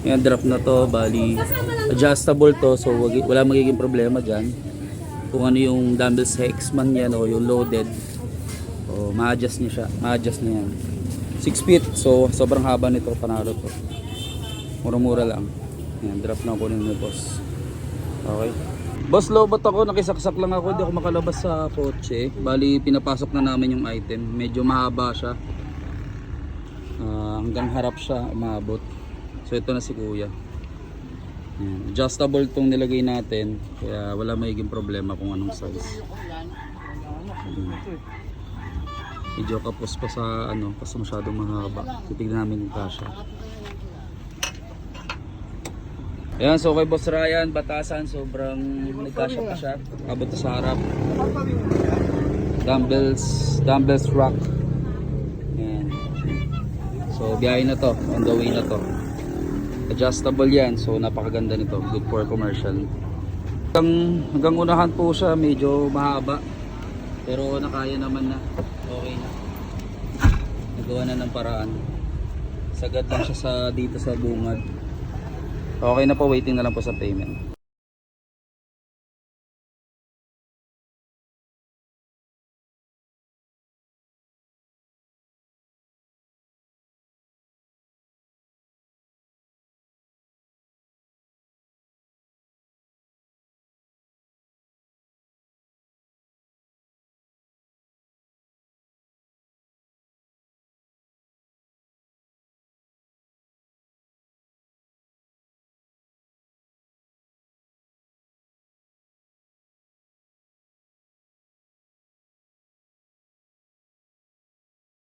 Yung drop na to, bali adjustable to, so wala magiging problema dyan. Kung ano yung dumbbells hex man yan o yung loaded, o ma-adjust niya siya, ma-adjust niya yan. 6 feet, so sobrang haba nito, panalo to. Mura-mura lang. Yan, drop na kunin ni boss. Okay. Boss, lobot ako, nakisaksak lang ako, hindi ako makalabas sa kotse. Bali, pinapasok na namin yung item. Medyo mahaba siya. Hanggang harap siya, umabot. So ito na si kuya. Yan. Adjustable tong nilagay natin, kaya wala magiging problema kung anong size. Medyo kapos pa sa ano, kasi masyadong mahaba. Titignan namin yung kasya. Ayan, so kay Boss Ryan, batasan, sobrang nagkasya pa siya. Abot na sa harap. Dumbbells rack. Ayan. So biyahe na to, on the way na to. Adjustable yan, so napakaganda nito. Good for commercial. Hanggang unahan po siya, medyo mahaba. Pero nakaya naman na. Okay na. Nagawa na ng paraan. Sagad lang siya dito sa bungad. Okay na po, waiting na lang po sa payment.